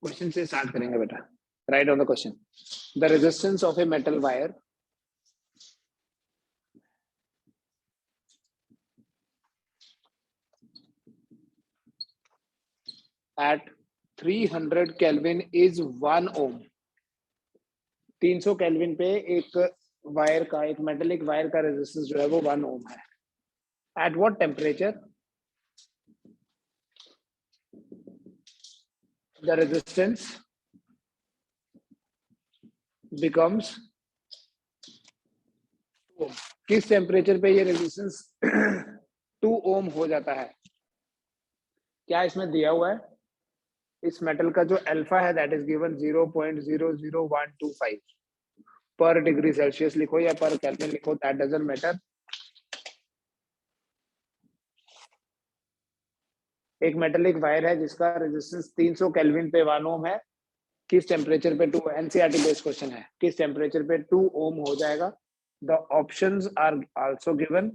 Question से start करेंगे बेटा. Right on the question. The resistance of a metal wire at 300 Kelvin is 1 ohm. 300 kelvin पे एक wire का, एक मेटेलिक वायर का रेजिस्टेंस जो है वो 1 ओम है. At what temperature the resistance becomes, किस टेम्परेचर पे ये रेजिस्टेंस 2 ओम हो जाता है. क्या इसमें दिया हुआ है? इस मेटल का जो अल्फा है दैट इज गिवन 0.00125 पर डिग्री सेल्सियस लिखो या पर केल्विन लिखो, दैट डजंट मैटर. एक मेटेलिक वायर है जिसका रेजिस्टेंस 300 केल्विन पे 1 ओम है. किस टेम्परेचर पे 2, एनसीईआरटी बेस्ड क्वेश्चन है, किस टेम्परेचर पे 2 ओम हो जाएगा. The options are also given.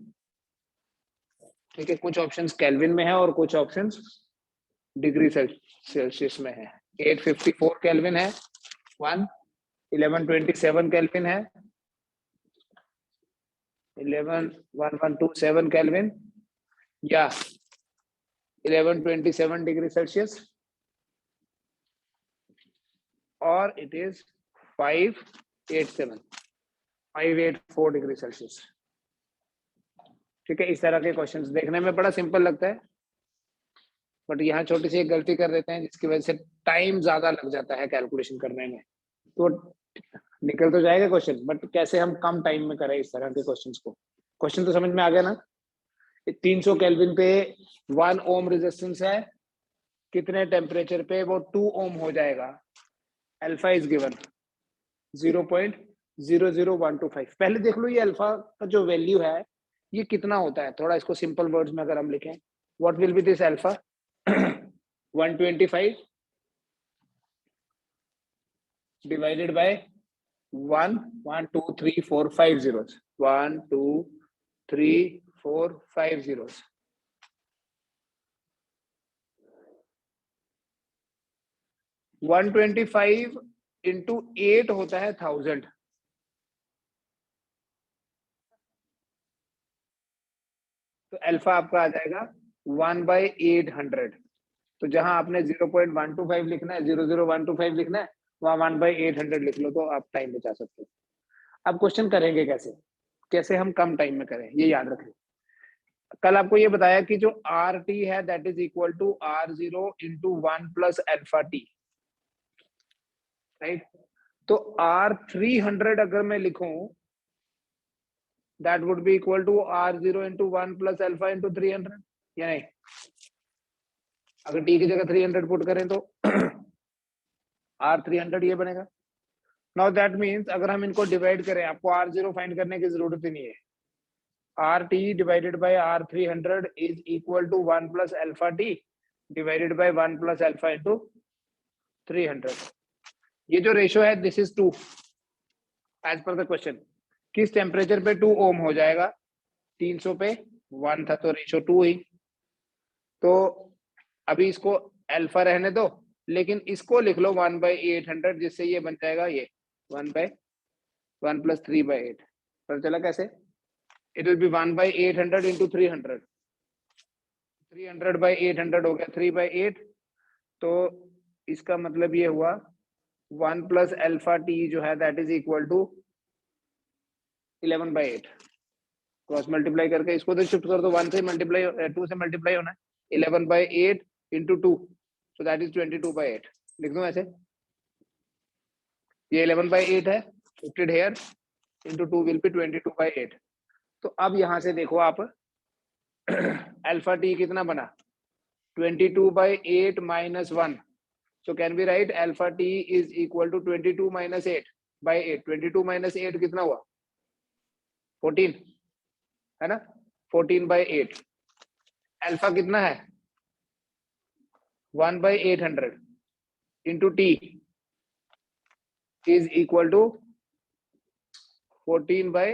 ठीक है, कुछ ऑप्शंस केल्विन में है और कुछ ऑप्शंस डिग्री सेल्सियस में है. 854 केल्विन है 1, 1127 केल्विन है, 1127 केल्विन या 1127 डिग्री सेल्सियस, और इट इज 584 डिग्री सेल्सियस. ठीक है, इस तरह के क्वेश्चंस देखने में बड़ा सिंपल लगता है, बट यहाँ छोटी सी एक गलती कर देते हैं जिसकी वजह से टाइम ज्यादा लग जाता है कैलकुलेशन करने में. तो निकल तो जाएगा क्वेश्चन, बट कैसे हम कम टाइम में करें इस तरह के क्वेश्चंस को. क्वेश्चन तो समझ में आ गया ना. 300 केल्विन पे 1 ओम रेजिस्टेंस है, कितने टेम्परेचर पे वो 2 ओम हो जाएगा. Alpha is given 0.00125. पहले देख लो ये अल्फा का जो वैल्यू है ये कितना होता है. थोड़ा इसको सिंपल वर्ड्स में अगर हम लिखें, what will be this alpha 125 divided by 1 1 2 3 4 5 zeros, 1 2 3 4 5 zeros. One 125 into 8 होता है 1000. तो अल्फा आपका आ जाएगा 1/800. तो जहां आपने 0.125 लिखना है, 00125 लिखना है, वहां 1/800 लिख लो, तो आप टाइम बचा सकते हो. अब क्वेश्चन करेंगे कैसे, कैसे हम कम टाइम में करें, ये याद रखें. कल आपको ये बताया कि जो आर टी है that is equal to R0 into 1 plus alpha T. Right. तो R300 अगर मैं लिखूं that would be equal to R0 into 1 plus alpha into 300, या नहीं. अगर टी की जगह 300 पुट करें तो R300 ये बनेगा. नाउ दैट मीन्स अगर हम इनको डिवाइड करें, आपको R0 फाइंड करने की जरूरत ही नहीं है. RT divided by R300 is equal to 1 plus alpha T divided by 1 plus alpha into 300. ये जो रेशो है this is 2 as per the question. किस टेम्परेचर पे 2 ओम हो जाएगा. 300 पे 1 था तो रेशो 2 ही. तो अभी इसको अल्फा रहने दो, लेकिन इसको लिख लो 1/800, जिससे ये बन जाएगा ये 1/1 plus 3/8. पता चला कैसे. It will be 1/800 into 300. 300/800 हो गया 3/8. तो इसका मतलब ये हुआ 1 प्लस अल्फा टी जो है that is equal to 11/8. Cross multiply करके इसको तो शिफ्ट कर दो, 1 से मल्टीप्लाई 2 से मल्टीप्लाई होना है. 11/8 इंटू 2, सो दैट इज 22/8. लिख दो ऐसे. ये 11/8 है, shifted here, into 2 will be 22/8. तो अब यहां से देखो आप अल्फा टी कितना बना 22/8 minus 1. So can we write alpha t is equal to 22 minus 8/8. 22 minus 8 कितना हुआ 14 है ना. 14/8. अल्फा कितना है 1/800 into t is equal to 14 by,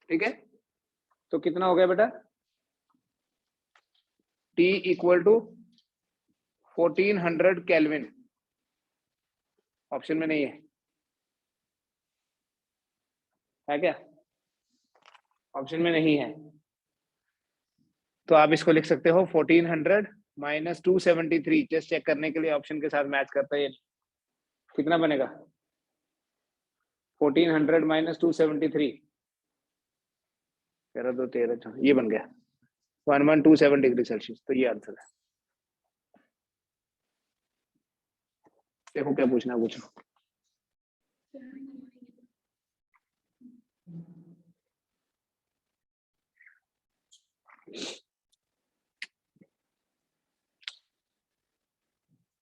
ठीक है. तो कितना हो गया बेटा T equal to 1400 kelvin. Option में नहीं है क्या? ऑप्शन में नहीं है तो आप इसको लिख सकते हो 1400 माइनस 273, जस्ट चेक करने के लिए ऑप्शन के साथ मैच करता है ये। कितना बनेगा? 1400 माइनस 273, 13 2 13, ये बन गया 1127 डिग्री सेल्सियस। तो ये आंसर है। देखो क्या पूछना पूछो।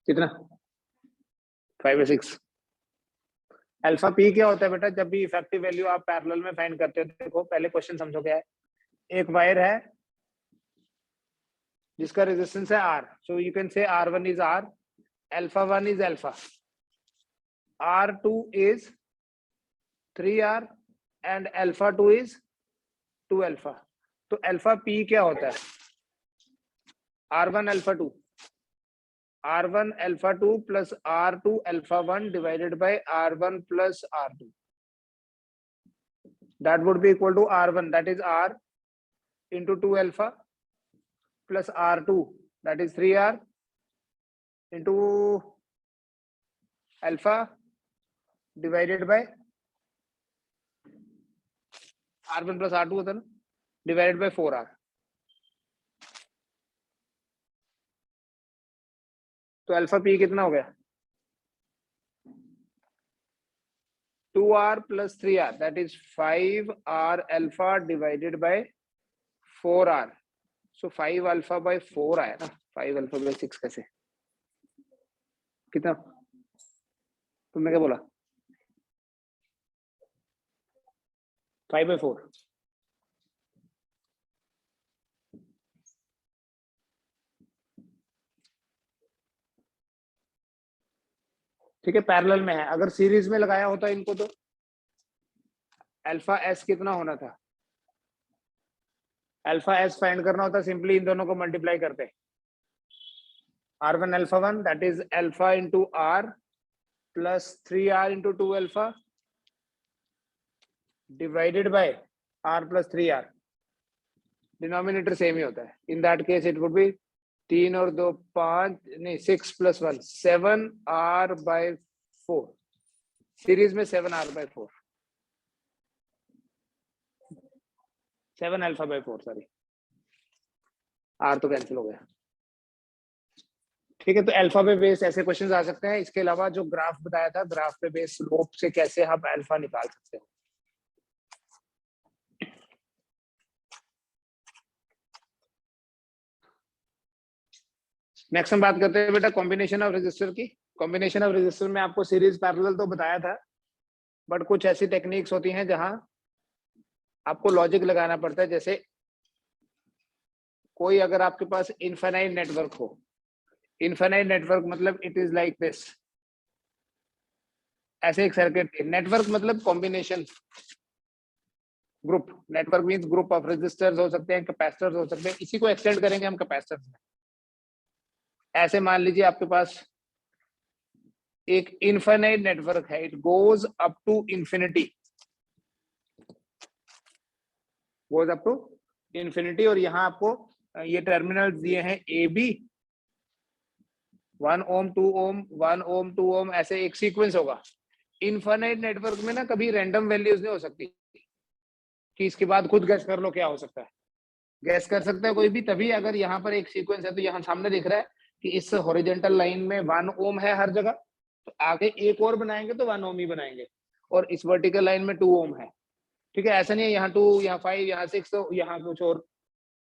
कितना? 5 या 6? अल्फा पी क्या होता है बेटा? जब भी इफेक्टिव वैल्यू आप पैरेलल में फाइंड करते हो, देखो पहले क्वेश्चन समझो क्या है। एक वायर है जिसका रेजिस्टेंस है R, so you can say R1 is R, alpha 1 is alpha, R2 is 3R and alpha 2 is 2 alpha. तो अल्फा पी क्या होता है? R1 alpha 2, R1 alpha 2 plus R2 alpha 1 divided bye R1 plus R2, that would be equal to R1, that is R into 2 alpha plus R2, that is 3R into alpha divided by R1 plus R2 होता है ना, divided by 4R। तो alpha P कितना हो गया? 2R plus 3R, that is 5R alpha divided by 4R। so 5 alpha by 4 आया ना, 5 alpha by 6 कैसे? कितना? तुमने क्या बोला? 5 by 4। ठीक है, पैरेलल में है। अगर सीरीज में लगाया होता इनको तो अल्फा एस कितना होना था? अल्फा एस फाइंड करना होता, सिंपली इन दोनों को मल्टीप्लाई करते। R1 alpha 1, that is alpha into R plus 3R into 2 alpha divided by R plus 3R। Denominator same ही होता है। In that case it would be 3 और 2 5, नहीं 6 प्लस 1 7R बाय 4। सीरीज में 7R by 4, 7 अल्फा by 4, sorry R तो cancel हो गया। ठीक है, तो अल्फा पे बेस ऐसे क्वेश्चंस आ सकते हैं। इसके अलावा जो ग्राफ बताया था, ग्राफ पे बेस स्लोप से कैसे आप अल्फा निकाल सकते हो। नेक्स्ट हम बात करते हैं बेटा कॉम्बिनेशन ऑफ रेजिस्टर की। कॉम्बिनेशन ऑफ रेजिस्टर में आपको सीरीज पैरेलल तो बताया था, बट कुछ ऐसी टेक्निक्स होती हैं जहां आपको लॉजिक लगाना पड़ता है। जैसे कोई अगर आपके पास इनफाइनाइट नेटवर्क हो, इनफाइनाइट नेटवर्क मतलब इट इज लाइक दिस, ऐसे एक सर्किट। नेटवर्क मतलब combination, group. Network means group of resistors हो सकते हैं, कैपेसिटर्स हो सकते हैं। इसी को एक्सटेंड करेंगे हम कैपेसिटर्स में। ऐसे मान लीजिए आपके पास एक इनफाइनाइट नेटवर्क है, it goes up to infinity, goes up to infinity. और यहाँ आपको ये टर्मिनल्स दिए हैं ए बी, 1 ओम 2 ओम 1 ओम 2 ओम, ऐसे एक सीक्वेंस होगा। इनफाइनाइट नेटवर्क में ना कभी रैंडम वैल्यूज नहीं हो सकती कि इसके बाद खुद गैस कर लो क्या हो सकता है। गैस कर सकता है कोई भी तभी अगर यहाँ पर एक सीक्वेंस है। तो यहाँ सामने दिख रहा है कि इस हॉरिजॉन्टल लाइन में 1 ओम है हर जगह, तो आगे एक और बनाएंगे तो 1 ओम ही बनाएंगे, और इस वर्टिकल लाइन में 2 ओम है। ठीक है, ऐसा नहीं है यहाँ 2 यहाँ 5 यहाँ 6 तो यहाँ कुछ और,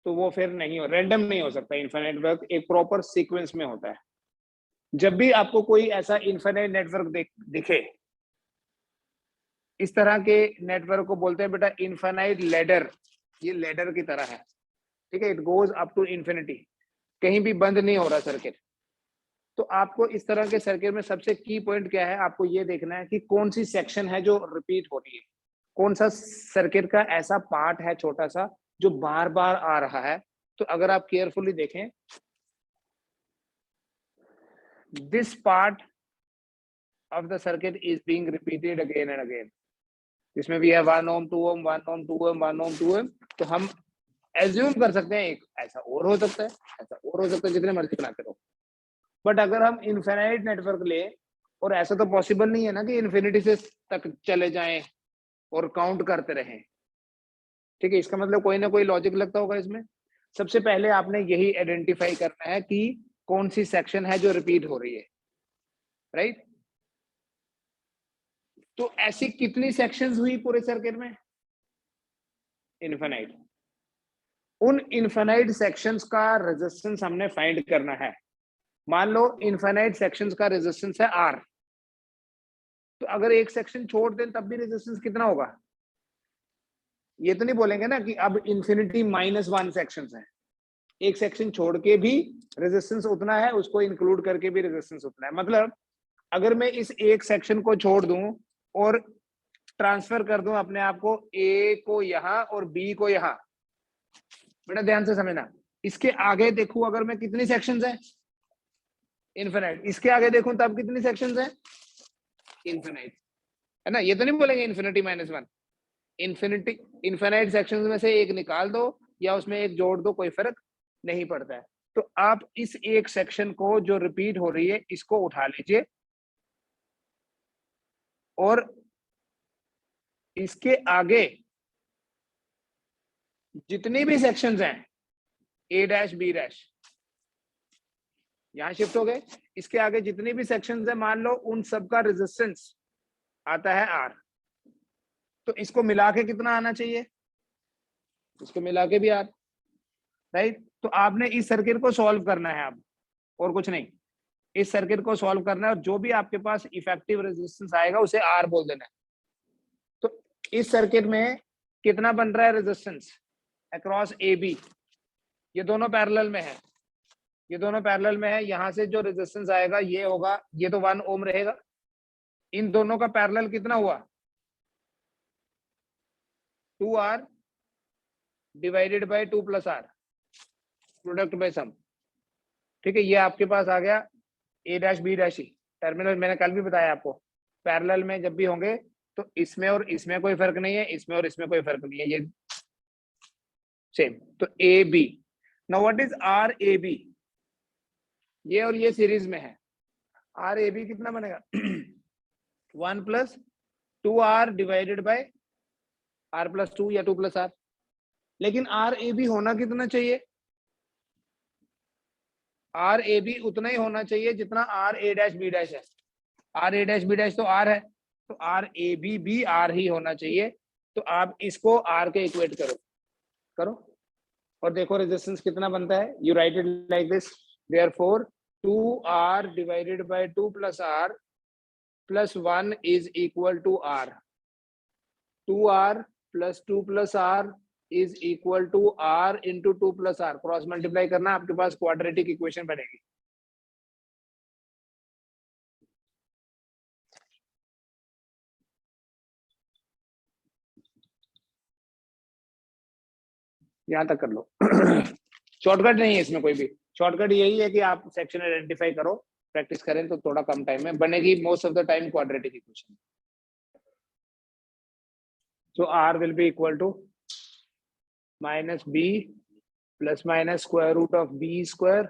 तो वो फिर नहीं हो, रैंडम नहीं हो सकता। इनफाइनाइट नेटवर्क एक प्रॉपर सीक्वेंस में होता है। जब भी आपको कोई ऐसा इनफाइनाइट नेटवर्क दिखे, इस तरह के नेटवर्क को बोलते हैं बेटा इनफाइनाइट लैडर। ये लैडर की तरह है, ठीक है, it goes up to infinity, कहीं भी बंद नहीं हो रहा सर्किट। तो आपको इस तरह के सर्किट में सबसे की पॉइंट क्या है, आपको ये देखना है कि कौन सी सेक्शन है जो रिपीट हो रही है, कौन सा सर्किट का ऐसा पार्ट है छोटा सा जो बार बार आ रहा है, तो अगर आप केयरफुली देखें, this part of the circuit is being repeated again and again. इसमें भी है 1 ohm 2 ohm 1 ohm 2 ohm 1 ohm 2 ohm। तो हम एज्यूम कर सकते हैं एक ऐसा और हो सकता है, ऐसा और हो सकता है, जितने मर्जी बनाते रहो। बट अगर हम इनफिनाइट नेटवर्क ले, और ऐसा तो पॉसिबल नहीं है ना कि इन्फिनिटी से तक चले जाएं और काउंट करते रहें। ठीक है, इसका मतलब कोई ना कोई लॉजिक लगता होगा इसमें। सबसे पहले आपने यही आइडेंटिफाई करना है कि कौन सी सेक्शन है जो रिपीट हो रही है, राइट। तो ऐसी कितनी सेक्शंस हुई पूरे सर्किट में? इनफिनाइट। उन इनफिनाइट सेक्शंस का रेजिस्टेंस हमने फाइंड करना है। मान लो इनफिनाइट सेक्शंस का रेजिस्टेंस है R, तो अगर एक सेक्शन छोड़ दें तब भी रेजिस्टेंस कितना होगा? ये तो नहीं बोलेंगे ना कि अब इन्फिनिटी -1 सेक्शंस है, एक सेक्शन छोड़ के भी रेजिस्टेंस उतना है, उसको इंक्लूड करके भी रेजिस्टेंस उतना है। मतलब अगर मैं इस एक सेक्शन को छोड़ दूं और ट्रांसफर कर दूं अपने आप को A को यहां और B को यहां, बेटा ध्यान से समझना, इसके आगे देखूं अगर मैं कितनी सेक्शंस है? इनफिनाइट। इसके आगे देखूं तब कितनी सेक्शंस है? इनफिनाइट, है ना। ये तो नहीं बोलेंगे इन्फिनिटी -1। इन्फिनिटी इनफिनाइट सेक्शंस में से एक निकाल दो या उसमें एक जोड़ दो, कोई फर्क नहीं पड़ता है। तो आप इस एक सेक्शन को जो रिपीट हो रही है इसको उठा लीजिए और इसके आगे जितनी भी सेक्शंस हैं A' B' यहां शिफ्ट हो गए। इसके आगे जितनी भी सेक्शंस है मान लो उन सबका रेजिस्टेंस आता है R। तो इसको मिला के कितना आना चाहिए? इसको मिला के भी R, राइट। तो आपने इस सर्किट को सॉल्व करना है अब, और कुछ नहीं। इस सर्किट को सॉल्व करना है और जो भी आपके पास इफेक्टिव रेजिस्टेंस आएगा उसे R बोल देना है। तो इस सर्किट में कितना बन रहा है रेजिस्टेंस अक्रॉस AB? ये दोनों पैरेलल में है, ये दोनों पैरेलल में है। यहां से जो रेजिस्टेंस आएगा ये होगा, ये तो 1 ओम रहेगा। इन दोनों का पैरेलल कितना हुआ? 2R divided by 2 plus R, product by sum. ठीक है, ये आपके पास आ गया A'-B'। टर्मिनल मैंने कल भी बताया आपको, पैरेलल में जब भी होंगे तो इसमें और इसमें कोई फर्क नहीं है, इसमें और इसमें कोई फर्क नहीं है, ये सेम। तो AB। Now what is RAB? ये और ये सीरीज में है। RAB कितना बनेगा? 1 plus 2R divided by R plus 2 या 2 प्लस R। लेकिन RAB होना कितना चाहिए? RAB उतना ही होना चाहिए जितना RA'-B' है। RA'-B' तो R है, तो RAB भी R ही होना चाहिए। तो आप इसको R के इक्वेट करो, करो और देखो रेजिस्टेंस कितना बनता है। You write it like this, therefore 2R divided by 2 plus R plus 1 is equal to R। 2R plus 2 plus R is equal to R into 2 plus R। Cross multiply करना, आपके पास quadratic equation बनेगी। यहां तक कर लो। Shortcut नहीं है इसमें कोई भी, शॉर्टकट यही है कि आप सेक्शन आइडेंटिफाई करो, प्रैक्टिस करें तो थोड़ा कम टाइम में बनेगी, most of the time quadratic equation. So R will be equal to minus B plus minus square root of B square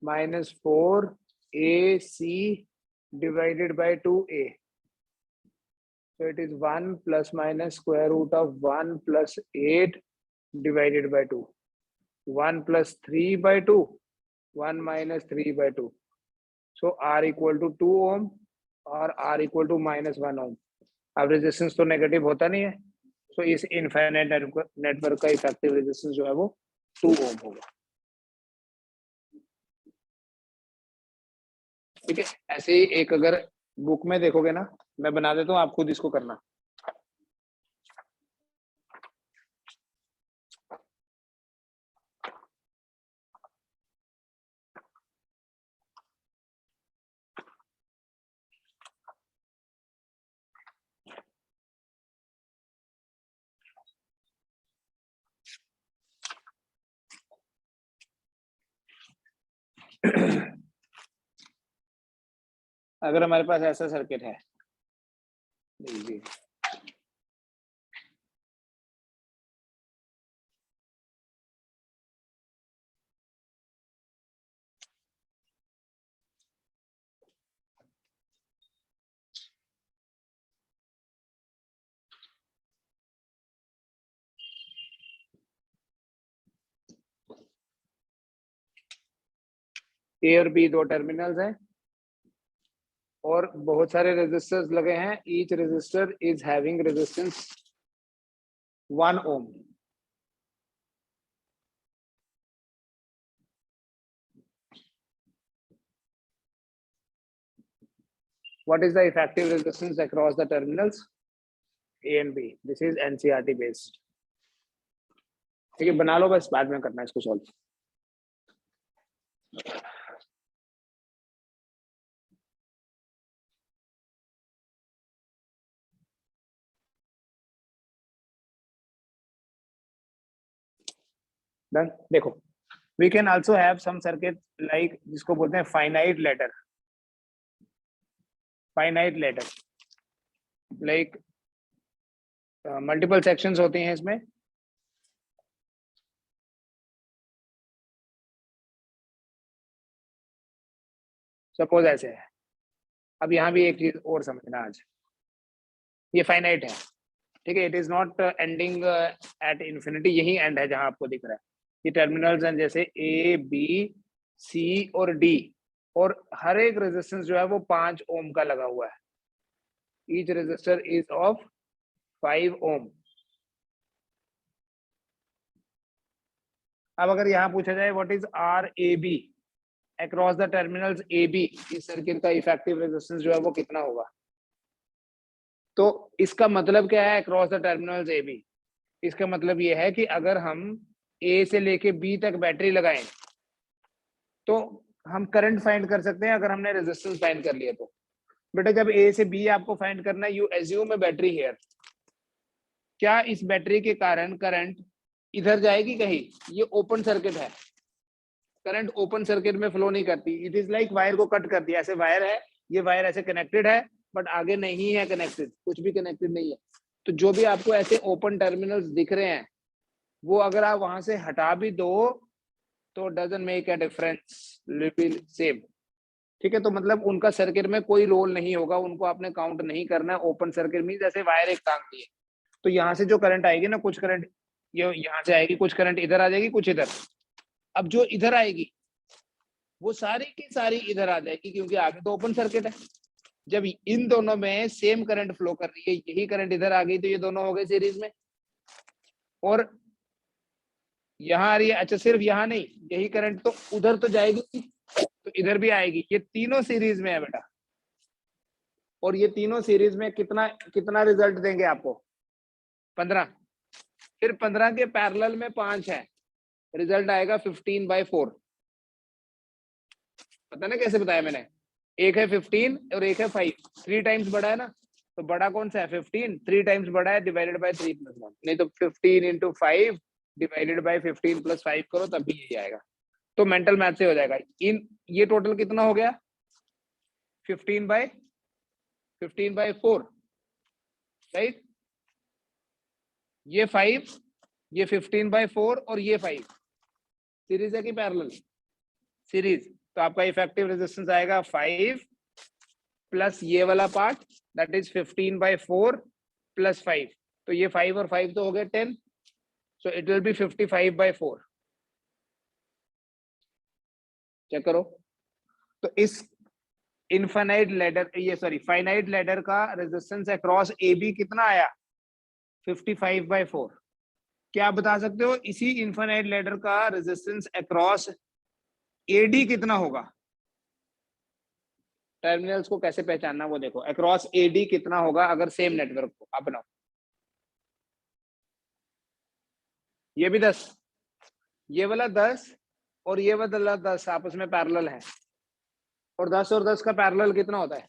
minus 4AC divided by 2A। So it is 1 plus minus square root of 1 plus 8 divided by 2. 1 plus 3 by 2, 1 minus 3 by 2. So R equal to 2 ohm और R equal to -1 ohm. अब resistance तो negative होता नहीं है, तो इस infinite network का effective resistance जो है वो 2 ओम होगा। ठीक है, ऐसे ही एक अगर बुक में देखोगे ना, मैं बना देता हूँ, आप खुद इसको करना। अगर हमारे पास ऐसा सर्किट है, जी ए और बी दो टर्मिनल्स हैं और बहुत सारे रेजिस्टर्स लगे हैं, each resistor is having resistance 1 ohm. What is the effective resistance across the terminals A and B? This is NCERT based. ठीक है, बना लो, बस बाद में करना है इसको सॉल्व. डन. देखो, we can also have some circuit like जिसको बोलते हैं finite ladder. Finite ladder like multiple sections होती हैं इसमें. सपोज ऐसे है. अब यहाँ भी एक चीज और समझना आज, ये फाइनाइट है, ठीक है. It is not ending at infinity, यही एंड है जहां आपको दिख रहा है. ये टर्मिनल्स हैं जैसे ए बी सी और डी, और हर एक रेजिस्टेंस जो है वो 5 ओम का लगा हुआ है. Each resistor is of 5 ohm. अब अगर यहाँ पूछा जाए what is R A B across the terminals A B, इस सर्किट का इफेक्टिव रेजिस्टेंस जो है वो कितना होगा, तो इसका मतलब क्या है across the terminals A B? इसका मतलब ये है कि अगर हम ए से लेके बी तक बैटरी लगाएं तो हम करंट फाइंड कर सकते हैं अगर हमने रेजिस्टेंस फाइंड कर लिया तो. बेटा जब ए से बी आपको फाइंड करना है, you assume A battery here. क्या इस बैटरी के कारण करंट इधर जाएगी कहीं? ये ओपन सर्किट है, करंट ओपन सर्किट में फ्लो नहीं करती. इट इज लाइक वायर को कट कर दिया. ऐसे वायर है, ये वायर ऐसे कनेक्टेड है बट आगे नहीं है कनेक्टेड, कुछ भी कनेक्टेड नहीं है. तो जो भी आपको ऐसे ओपन टर्मिनल्स दिख रहे हैं वो अगर आप वहां से हटा भी दो तो doesn't make a difference, little same. ठीक है, तो मतलब उनका सर्किट में कोई रोल नहीं होगा, उनको आपने काउंट नहीं करना है. ओपन सर्किट मीन जैसे वायर एक टांग दी है, तो यहाँ से जो करंट आएगी ना, कुछ करंट ये यहाँ से आएगी, कुछ करंट इधर आ जाएगी, कुछ इधर. अब जो इधर आएगी वो सारी की सारी इधर आ जाएगी क्योंकि आगे तो ओपन सर्किट है. जब इन दोनों में सेम करंट फ्लो कर रही है, यही करंट इधर आ गई तो ये दोनों हो गए सीरीज में. और यहाँ आ रही है, अच्छा सिर्फ यहाँ नहीं, यही करंट तो उधर तो जाएगी तो इधर भी आएगी. ये तीनों सीरीज में है बेटा, और ये तीनों सीरीज में कितना कितना रिजल्ट देंगे आपको? 15. फिर 15 के पैरेलल में 5 है, रिजल्ट आएगा 15/4. पता ना कैसे बताया मैंने? एक है 15 और एक है 5, 3 टाइम्स बड़ा है ना, तो बड़ा कौन सा है? 15. 3 टाइम्स बड़ा है, डिवाइडेड बाय 3+1. नहीं तो 15 × 5 डिवाइडेड बाय 15 + 5 करो तब भी यही आएगा. तो मेंटल मैथ से हो जाएगा. इन ये टोटल कितना हो गया? 15/4, राइट. ये 5, ये 15/4 और ये 5 सीरीज है कि पैरेलल? सीरीज. तो आपका इफेक्टिव रेजिस्टेंस आएगा 5 प्लस ये वाला पार्ट, दैट इज 15/4 + 5. तो ये 5 और 5 तो हो गए 10, so it will be 55/4. Check करो. तो इस इनफाइनाइट लैडर, ये सॉरी फाइनाइट लैडर का रेजिस्टेंस अक्रॉस ए बी कितना आया? 55/4. क्या आप बता सकते हो इसी इनफाइनाइट लैडर का रेजिस्टेंस अक्रॉस एडी कितना होगा? टर्मिनल्स को कैसे पहचानना वो देखो. अक्रॉस एडी कितना होगा अगर सेम नेटवर्क को? आप बनाओ. ये भी 10, ये वाला 10 और ये वाला 10 आपस में पैरेलल है, और 10 और 10 का पैरेलल कितना होता है?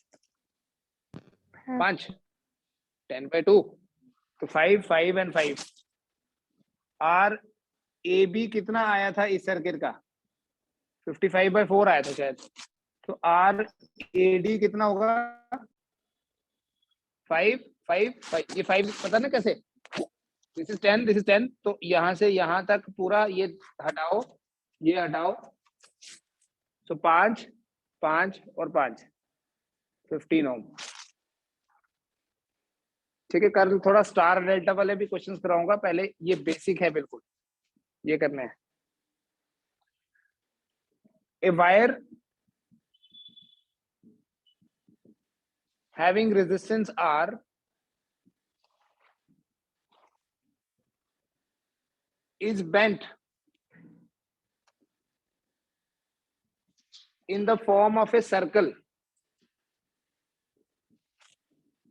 5. 10/2. तो 5, 5 एंड 5. आर ए बी कितना आया था इस सर्किट का? 55/4 आया था शायद। तो आर ए डी कितना होगा? 5 5 5, ये 5 पता ना कैसे, दिस इज 10 दिस इज 10, तो यहां से यहां तक पूरा ये हटाओ, ये हटाओ, तो 5 5 और 5 15 ओम। ठीक है, कल थोड़ा स्टार डेल्टा वाले भी क्वेश्चंस कराऊंगा, पहले ये बेसिक है बिल्कुल, ये करना है। A wire having resistance R is bent in the form of a circle.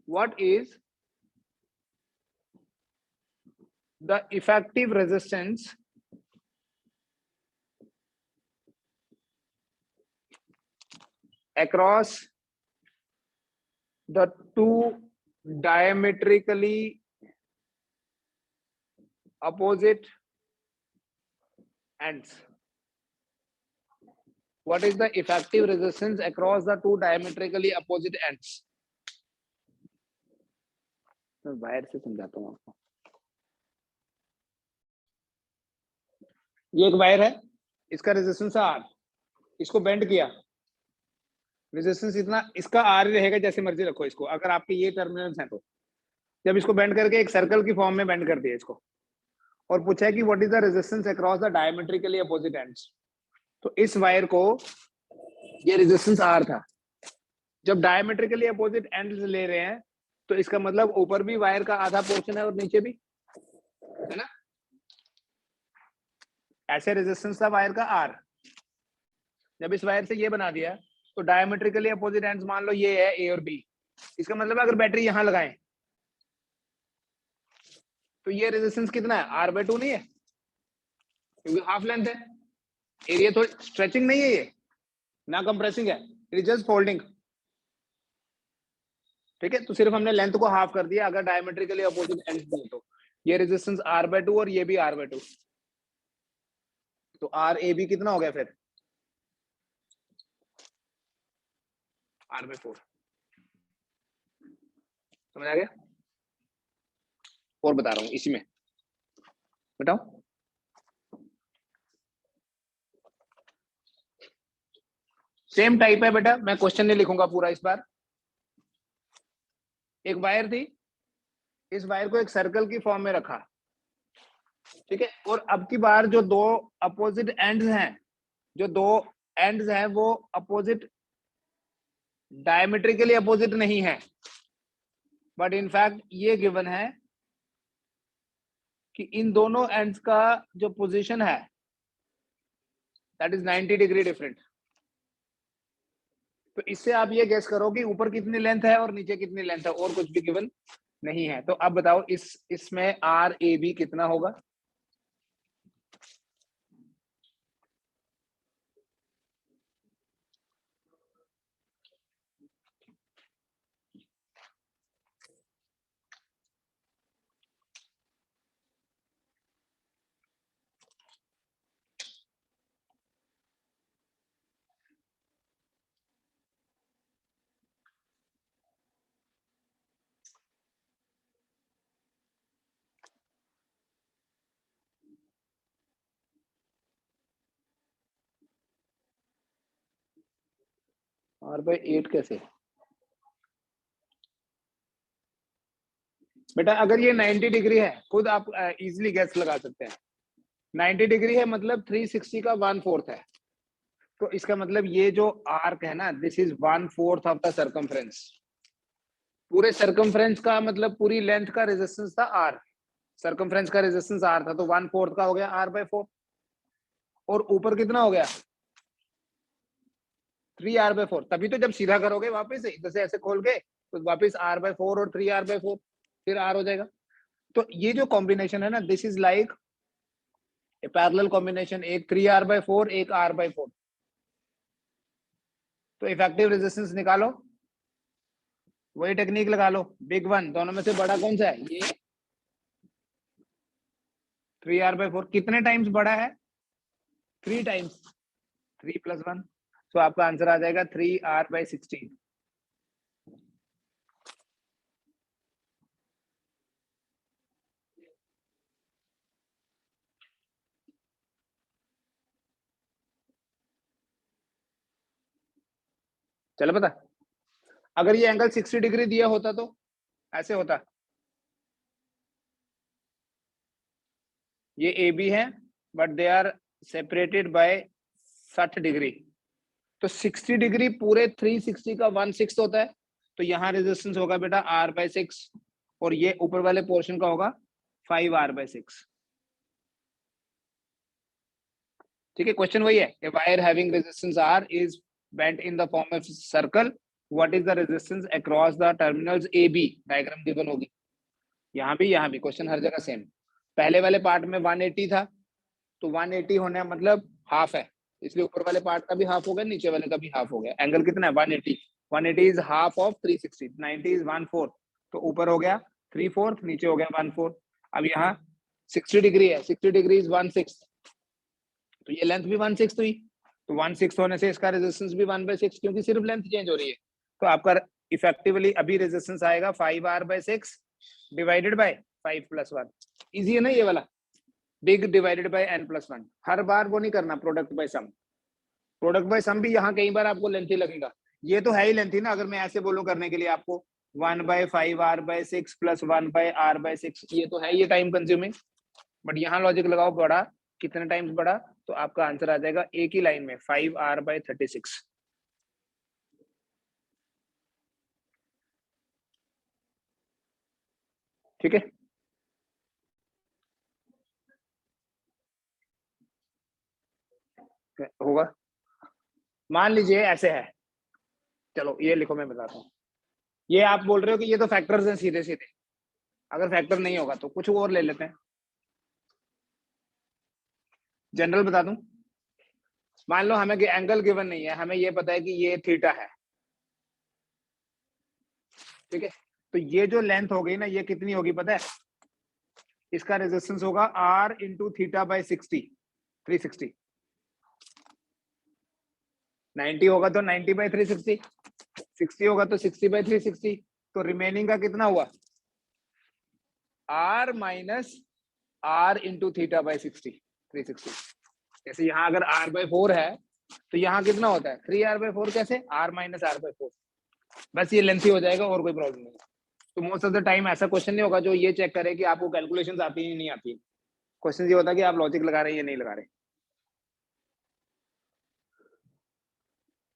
What is the effective resistance across the two diametrically opposite ends? What is the effective resistance across the two diametrically opposite ends? मैं wire से समझाता हूँ आपको। ये एक wire है, इसका resistance है R, इसको बेंड किया, रेजिस्टेंस इतना, इसका R ही रहेगा, जैसे मर्जी रखो इसको, अगर आपके ये टर्मिनल्स हैं तो। जब इसको बेंड करके एक सर्कल की फॉर्म में बेंड कर दिया इसको, और पूछा है कि what is the resistance across the diametrically opposite ends, तो इस वायर को ये रेजिस्टेंस R था। जब डायमेट्रिकली अपोजिट एंड्स ले रहे हैं तो इसका मतलब ऊपर भी वायर का आधा पोर्शन है और नीचे भी, है ना? ऐसे रेजिस्टेंस था वायर का R। जब इस वायर से ये बना दिया तो डायमेट्रिकली अपोजिट एंड्स मान लो ये है A और B, इसका मतलब अगर बैटरी यहां लगाएं तो ये रेजिस्टेंस कितना है? R/2 नहीं है, क्योंकि हाफ लेंथ है। एरिया थोड़ी स्ट्रेचिंग नहीं है, ये ना कंप्रेसिंग है, इट इज जस्ट फोल्डिंग। ठीक है, तो सिर्फ हमने लेंथ को हाफ कर दिया अगर डायमेट्रिकली अपोजिट एंड्स नहीं तो। ये रेजिस्टेंस R/2 और ये भी R/2, तो RAB कितना हो गया फिर? R/4। समझ आ गया? और बता रहा हूं इसी में, बताओ। सेम टाइप है बेटा, मैं क्वेश्चन नहीं लिखूंगा पूरा इस बार। एक वायर थी, इस वायर को एक सर्कल की फॉर्म में रखा, ठीक है, और अब की बार जो दो अपोजिट एंड्स हैं, जो दो एंड्स हैं वो अपोजिट, डायमेट्रिकली अपोजिट नहीं है, बट इनफैक्ट ये गिवन है कि इन दोनों एंड्स का जो पोजीशन है दैट इज 90 डिग्री डिफरेंट। तो इससे आप ये गेस करो कि ऊपर कितनी लेंथ है और नीचे कितनी लेंथ है, और कुछ भी गिवन नहीं है। तो अब बताओ इसमें RAB कितना होगा? R/8 कैसे बेटा? अगर ये 90 डिग्री है, खुद आप इजीली गैस लगा सकते हैं। 90 डिग्री है मतलब 360 का 1/4 है, तो इसका मतलब ये जो आर्क है ना, this is 1/4 of the circumference. पूरे सर्कमफ्रेंस का मतलब पूरी लेंथ का रेजिस्टेंस था R, सर्कमफ्रेंस का रेजिस्टेंस R था, तो 1/4 का हो गया R/4। और ऊपर कितना हो गया? 3R/4। तभी तो जब सीधा करोगे वापस इधर से ऐसे खोल के तो वापस R/4 और 3R/4 फिर R हो जाएगा। तो ये जो कॉम्बिनेशन है ना, this is like a parallel combination, एक 3R/4 एक R/4। तो इफेक्टिव रेजिस्टेंस निकालो, वही टेक्निक लगा लो, बिग वन। दोनों में से बड़ा कौन सा है? ये 3R/4। कितने टाइम्स बड़ा है? 3 टाइम्स। 3 + 1, तो आपका आंसर आ जाएगा 3R/16। चलो पता, अगर ये एंगल 60 डिग्री दिया होता तो ऐसे होता, ये ए बी है but they are separated by 60 degree, तो 60 डिग्री पूरे 360 का 1/6 होता है, तो यहाँ रेजिस्टेंस होगा बेटा R/6 और ये ऊपर वाले पोर्शन का होगा 5R/6। ठीक है, क्वेश्चन वही है, a wire having resistance R is bent in the form of circle, what is the resistance across the terminals A B, diagram given होगी, यहाँ भी क्वेश्चन हर जगह सेम। पहले वाले पार्ट में 180 था, तो 180 होने मतलब हाफ है, इसलिए ऊपर वाले पार्ट का भी हाफ हो गया, नीचे वाले का भी हाफ हो गया। एंगल कितना है 180, 180 इज हाफ ऑफ 360, 90 इज 1/4, तो ऊपर हो गया 3/4, नीचे हो गया 1/4। अब यहाँ 60 डिग्री है, 60 डिग्री इज 1/6, तो ये लेंथ भी 1/6 हुई, तो 1/6 होने से इसका रेजिस्टेंस भी 1/6, क्योंकि सिर्फ लेंथ चेंज हो रही है, तो आपका इफेक्टिवली अभी रेजिस्टेंस आएगा 5R/6 डिवाइडेड बाय 5 + 1। इजी है ना ये वाला, बिग डिवाइडेड बाय n + 1, हर बार वो नहीं करना product by some, product by सम भी यहाँ कई बार आपको लेंथी लगेगा, ये तो है ही लेंथी ना, अगर मैं ऐसे बोलूं करने के लिए आपको 1/5R/6 + 1/R/6, ये तो है, ये टाइम कंज्यूमिंग, बट यहाँ लॉजिक लगाओ बड़ा, कितने टाइम्स बड़ा, तो आपका आंसर आ जाएगा एक ही लाइन में 5R/36। ठीक है, होगा, मान लीजिए ऐसे है, चलो ये लिखो मैं बताता हूँ, ये आप बोल रहे हो कि ये तो फैक्टर्स हैं सीधे सीधे, अगर फैक्टर नहीं होगा तो कुछ और ले लेते हैं, जनरल बता दूं, मान लो हमें एंगल गिवन नहीं है, हमें ये पता है कि ये थीटा है, ठीक है, तो ये जो लेंथ हो गई ना, ये कितनी होगी पता है, इसका रेजिस्टेंस होगा R × θ/60, 360, 90 होगा तो 90/360, 60 होगा तो 60/360, तो रिमेनिंग का कितना हुआ R - R × θ/60, 360। जैसे यहाँ अगर R/4 है तो यहाँ कितना होता है 3R/4, कैसे R - R/4, बस ये लेंथी हो जाएगा और कोई प्रॉब्लम नहीं। तो मोस्ट ऑफ द टाइम ऐसा क्वेश्चन नहीं होगा जो ये चेक करे कि आपको कैलकुलेशंस आती है नहीं आती, क्वेश्चन ये होता है कि आप लॉजिक लगा रहे हैं या नहीं लगा रहे।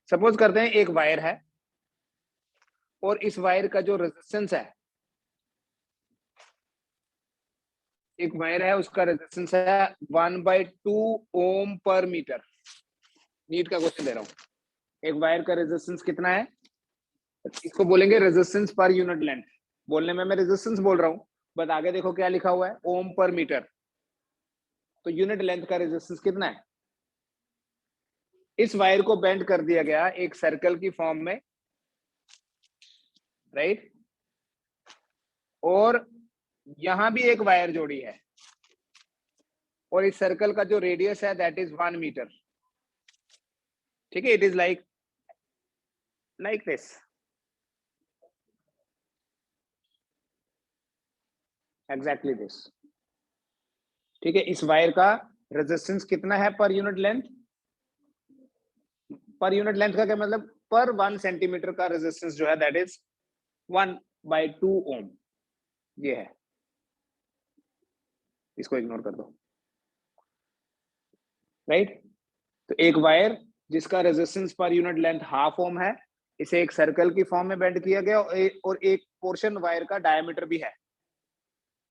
सपोज करते हैं एक वायर है और इस वायर का जो रेजिस्टेंस है, एक वायर है उसका रेजिस्टेंस है 1/2 ओम पर मीटर, नीट का क्वेश्चन दे रहा हूं, एक वायर का रेजिस्टेंस कितना है, इसको बोलेंगे रेजिस्टेंस पर यूनिट लेंथ, बोलने में मैं रेजिस्टेंस बोल रहा हूं, बट आगे देखो क्या लिखा हुआ है ओम पर मीटर, तो यूनिट लेंथ का रेजिस्टेंस कितना है। इस वायर को बेंड कर दिया गया एक सर्कल की फॉर्म में, राइट, और यहां भी एक वायर जोड़ी है और इस सर्कल का जो रेडियस है दैट इज 1 मीटर, ठीक है, it is like this, exactly this, ठीक है। इस वायर का रेजिस्टेंस कितना है per unit length, per unit length का क्या मतलब, पर 1 सेंटीमीटर का रेजिस्टेंस जो है दैट इज 1/2 ओम, ये है, इसको इग्नोर कर दो, राइट। तो एक वायर जिसका resistance per unit length half ओम है, इसे एक सर्कल की फॉर्म में बेंड किया गया और एक पोर्शन वायर का डायमीटर भी है,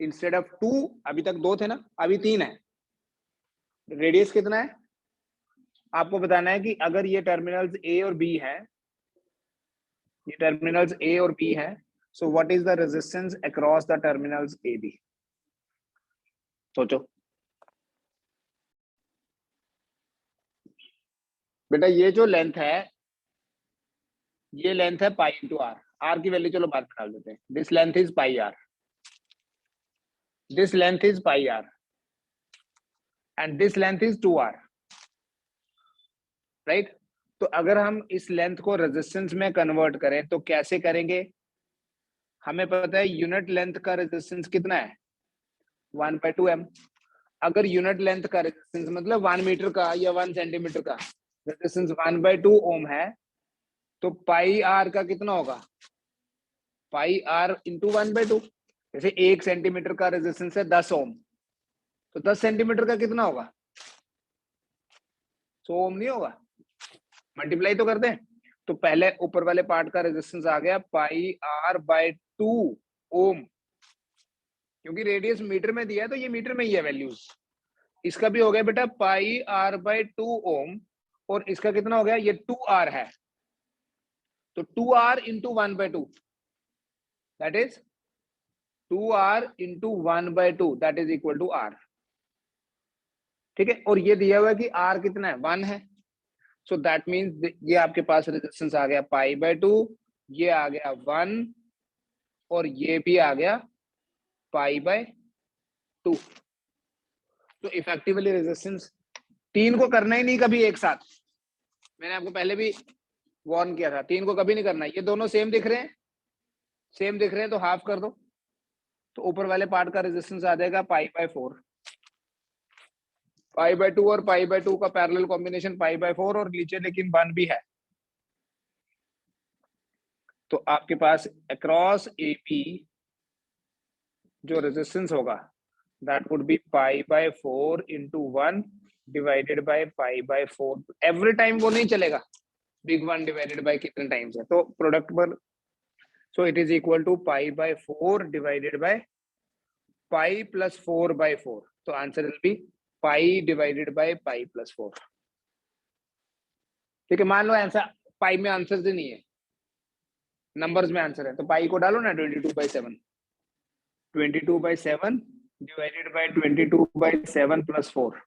इंस्टेड ऑफ 2, अभी तक 2 थे ना, अभी 3 है, रेडियस कितना है आपको बताना है कि अगर ये टर्मिनल्स ए और बी है, ये टर्मिनल्स ए और बी है, so what is the resistance across the terminals A B, सोचो बेटा, ये जो लेंथ है, ये लेंथ है पाई इंटू आर, आर की वैल्यू चलो बाद में डाल देते हैं, this length is pi R, this length is pi R and this length is 2r, right. तो अगर हम इस लेंथ को रेजिस्टेंस में कन्वर्ट करें तो कैसे करेंगे? हमें पता है यूनिट लेंथ का रेजिस्टेंस कितना है, 1/2m। अगर यूनिट लेंथ का रेजिस्टेंस मतलब 1 मीटर का या 1 सेंटीमीटर का रेजिस्टेंस 1/2 ओम है, तो पाई आर का कितना होगा, पाई आर इंटू 1/2। जैसे 1 सेंटीमीटर का रेजिस्टेंस है 10 ओम, तो 10 सेंटीमीटर का कितना होगा, 100 ओम नहीं होगा, मल्टीप्लाई तो करते हैं। तो पहले ऊपर वाले पार्ट का रेजिस्टेंस आ गया पाई आर बाय 2 ओम, क्योंकि रेडियस मीटर में दिया है तो ये मीटर में ही है वैल्यूज। इसका भी हो गया बेटा पाई आर बाय 2 ओम, और इसका कितना हो गया, ये 2r है, तो 2r into 1/2 that is 2r into 1/2 that is equal to r। ठीक है, और ये दिया हुआ है कि r कितना है, 1 है। सो दैट मीन्स ये आपके पास रेजिस्टेंस आ गया पाई/2, ये आ गया 1, और ये भी आ गया पाई/2। तो इफेक्टिवली रेजिस्टेंस, तीन को करना ही नहीं कभी एक साथ, मैंने आपको पहले भी वार्न किया था, तीन को कभी नहीं करना। ये दोनों सेम दिख रहे हैं, सेम दिख रहे हैं तो हाफ कर दो, तो ऊपर वाले पार्ट का रेजिस्टेंस आ जाएगा पाई/4। पाई/2 और पाई/2 का पैरेलल कॉम्बिनेशन पाई/4, और नीचे लेकिन 1 भी है। तो आपके पास अक्रॉस एपी जो रेजिस्टेंस होगा that would be pi into 1 divided by pi. Every time वो नहीं चलेगा, बिग 1 डिवाइडेड बाय कितने टाइम्स है, तो प्रोडक्ट पर, so it is equal to pi divided by pi plus 4/4। तो answer will be pi divided by pi plus 4। ठीक है, मान लो आंसर पाई में आंसर ही नहीं है, नंबर्स में आंसर है, तो पाई को डालो ना 22/7, 22/7 डिवाइडेड बाय 22/7 प्लस 4।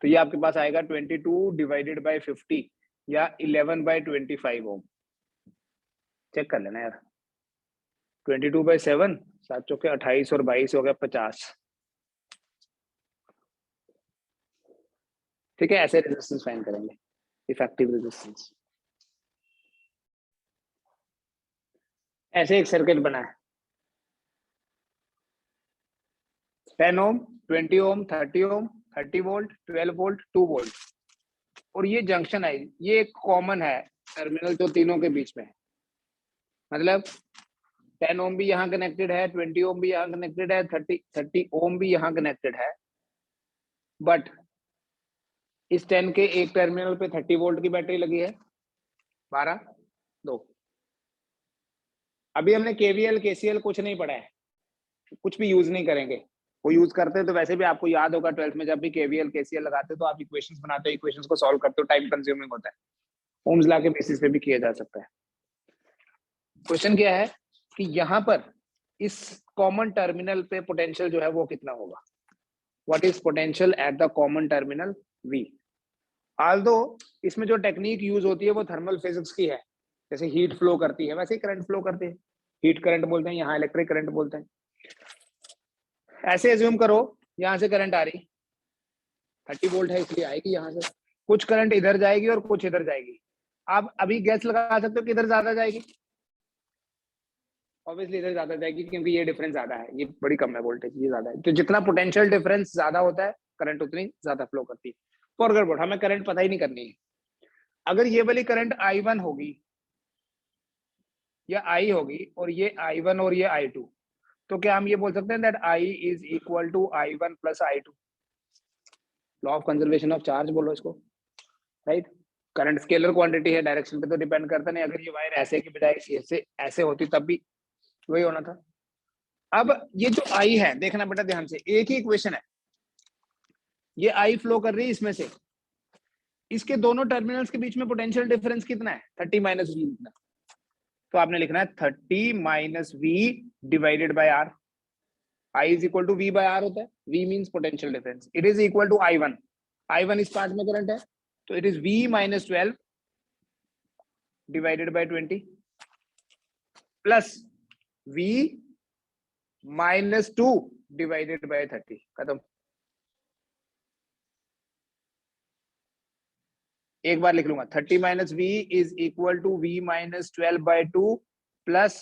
तो ये आपके पास आएगा 22 डिवाइडेड बाय 50 या 11/25 ओम। चेक कर लेना यार, 22/7, 7 चौके 28 और 22 हो गया 50। ठीक है, ऐसे रेजिस्टेंस फाइंड करेंगे, इफेक्टिव रेजिस्टेंस। ऐसे एक सर्किट बना है, 10 ओम, 20 ओम, 30 ओम, 30 वोल्ट, 12 वोल्ट, 2 वोल्ट, और ये जंक्शन है, ये एक कॉमन है टर्मिनल जो तीनों के बीच में है। मतलब 10 ओम भी यहाँ कनेक्टेड है, 20 ओम भी यहाँ कनेक्टेड है, 30 ओम भी यहाँ कनेक्टेड है, बट इस 10 के एक टर्मिनल पे 30 वोल्ट की बैटरी लगी है, 12 2। अभी हमने केवीएल केसीएल कुछ नहीं पढ़ा है, कुछ भी यूज नहीं करेंगे। वो यूज करते हैं तो वैसे भी आपको याद होगा 12th में जब भी केवीएल केसीएल लगाते हो तो आप इक्वेशंस बनाते हो, इक्वेशंस को सॉल्व करते हो, टाइम कंज्यूमिंग होता है, ओम्स लॉ के बेसिस पे भी किया जा सकता है। क्वेश्चन क्या है कि यहाँ पर इस कॉमन टर्मिनल पे पोटेंशियल जो है वो कितना होगा, what is potential at the common terminal V। Aldous इसमें जो टेक्निक यूज होती है वो थर्मल फिजिक्स की है, जैसे हीट फ्लो करती है वैसे ही करंट फ्लो करती है, हीट करंट बोलते हैं, यहाँ इलेक्ट्रिक करंट बोलते हैं। ऐसे एज्यूम करो यहाँ से करंट आ रही 30 वोल्ट है इसलिए आएगी, यहाँ से कुछ करंट इधर जाएगी और कुछ इधर जाएगी। आप अभी गैस लगा सकते हो कि इधर ज्यादा जाएगी, ऑब्वियसली इधर ज्यादा जाएगी क्योंकि ये डिफरेंस ज्यादा है, ये बड़ी कम है वोल्टेज, ये ज्यादा है। तो जितना पोटेंशियल डिफरेंस ज्यादा होता है करंट उतनी ज्यादा फ्लो करती है। फॉरवर्ड बोर्ड हमें करंट पता ही नहीं करनी है। अगर ये वाली करंट I1 होगी या I होगी और ये I1 और ये I2, तो क्या हम ये बोल सकते हैं that I is equal to I1 plus I2। Law of conservation of charge बोलो इसको, राइट। करंट स्केलर क्वांटिटी है, डायरेक्शन पे तो डिपेंड करता नहीं। अगर ये वायर ऐसे की बजाय ऐसे ऐसे होती तब भी वही होना था। अब ये जो I है देखना बेटा ध्यान से, एक ही इक्वेशन है, ये I फ्लो कर रही है इसमें से, इसके दोनों टर्मिनल्स के बीच में पोटेंशियल डिफरेंस कितना है, 30 माइनस V इतना। तो आपने लिखना है 30 minus V divided by R। I is equal to V by R होता है, V means potential difference, it is equal to I1। I1 इस पार्ट में करंट है, तो it is V minus 12 divided by 20 plus V minus 2 divided by 30। खत्म। एक बार लिख लूंगा 30 minus V is equal to V minus 12/2 plus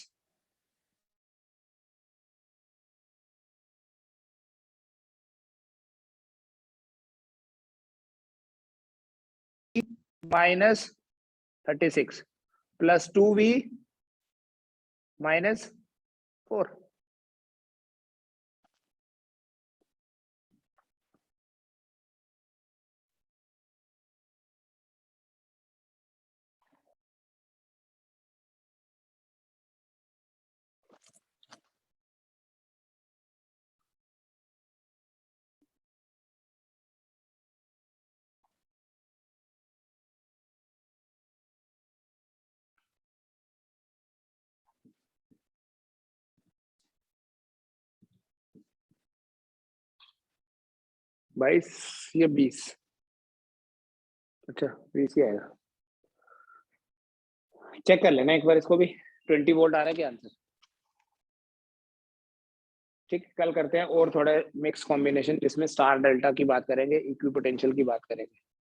minus 36 plus 2v minus 4। बाईस या 20, अच्छा 20 ही आएगा। चेक कर लेना एक बार इसको भी, 20 वोल्ट आ रहा है क्या आंसर। ठीक, कल करते हैं और थोड़े मिक्स कॉम्बिनेशन जिसमें स्टार डेल्टा की बात करेंगे, इक्विपोटेंशियल की बात करेंगे।